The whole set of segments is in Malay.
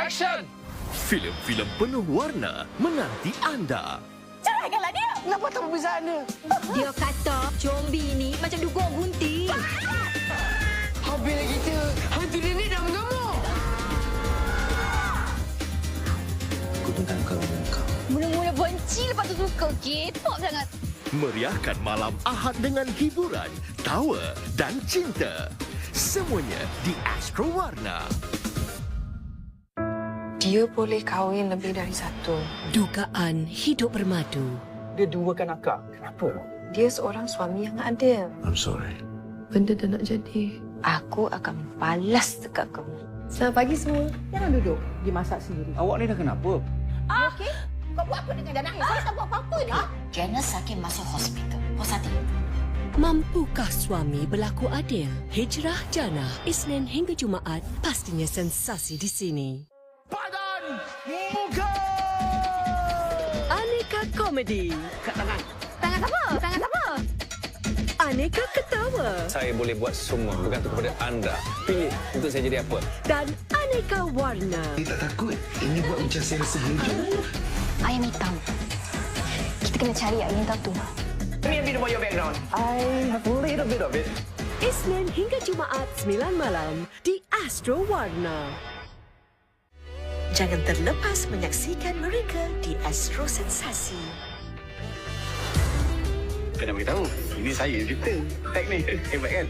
Action! Filem-filem penuh warna menanti anda. Ceraikanlah dia. Kenapa tak perbezaan dia? Dia kata combi ni macam dukung gunting. Habislah kita. Hantu nenek dah mengamuk. Aku tentang kau dengan kau. Mula-mula benci, lepas tu suka. K-pop sangat. Meriahkan malam Ahad dengan hiburan, tawa dan cinta. Semuanya di Astro Warna. Dia boleh kahwin lebih dari satu. Dugaan hidup bermadu. Dia duakan akak. Kenapa? Dia seorang suami yang adil. I'm sorry. Benda dah nak jadi. Aku akan balas dekat kamu. Selamat pagi semua. Jangan duduk. Dia masak sendiri. Awak ni dah kenapa? Okey. Kau buat apa dengan Jana? Saya tak buat apa-apa ni. Janice sakit masuk hospital. Puas hati. Mampukah suami berlaku adil? Hijrah Jannah, Isnin hingga Jumaat. Pastinya sensasi di sini. Padan Muka. Aneka komedi. Tangan siapa? Tangan siapa? Aneka ketawa. Saya boleh buat semua bergantung kepada anda. Pilih untuk saya jadi apa. Dan aneka warna. Dia tak takut. Ini buat macam saya rasa hidup. Ayam hitam. Kita kena cari ayam hitam tu. Tell me a bit about your background. I have a little bit of it. Isnin hingga Jumaat 9 malam di Astro Warna. Jangan terlepas menyaksikan mereka di Astro Sensasi. Kena beritahu. Ini saya cerita. Teknik. Hebat kan?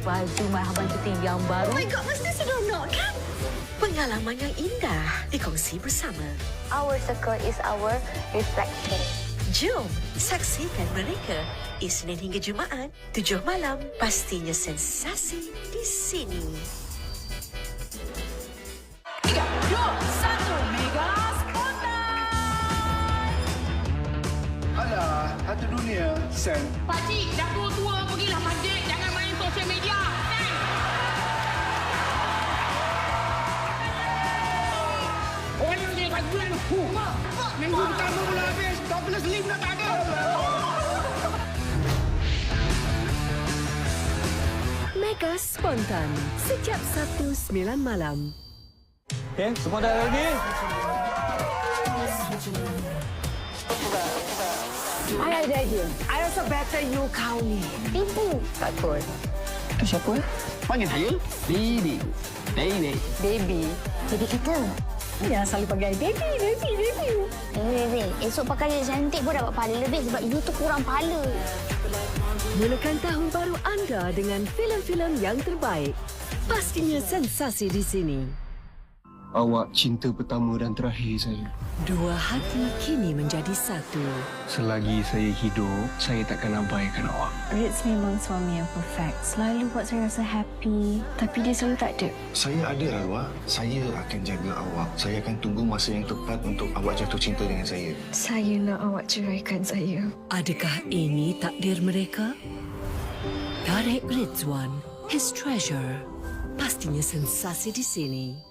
Baju marhaban cuti yang baru. Oh my God, mesti seronok kan? Pengalaman yang indah dikongsi bersama. Our circle is our reflection. Jom saksikan mereka Isnin hingga Jumaat 7 malam. Pastinya sensasi di sini. 3, 2, 1, Mega Spontan! Alah, hantu dunia. Sen. Pakcik, dah tua-tua pergilah masjid. Jangan main sosial media. Orang yang jadi kat bulan tu. Minggu pertama pula habis. 12 lift dah tak ada. Mega Spontan sejak Sabtu 9 malam. Okay, semua dah ready? I ada idea. I rasa better you kahwin. Tipu. Takut. Itu siapa? Panggil saya. Baby. Baby. Baby. Baby kita. Ya, selalu pakai baby. Baby, esok pakai dia cantik pun dapat pahala lebih sebab you tu kurang pahala. Mulakan tahun baru anda dengan filem-filem yang terbaik. Pastinya sensasi di sini. Awak cinta pertama dan terakhir saya. Dua hati kini menjadi satu. Selagi saya hidup, saya takkan abaikan awak. Ritz memang suami yang perfect. Selalu buat saya rasa happy. Tapi dia selalu tak ada. Saya ada arwah. Saya akan jaga awak. Saya akan tunggu masa yang tepat untuk awak jatuh cinta dengan saya. Saya nak awak ceraikan saya. Adakah ini takdir mereka? Tarek Rizwan, His Treasure. Pastinya sensasi di sini.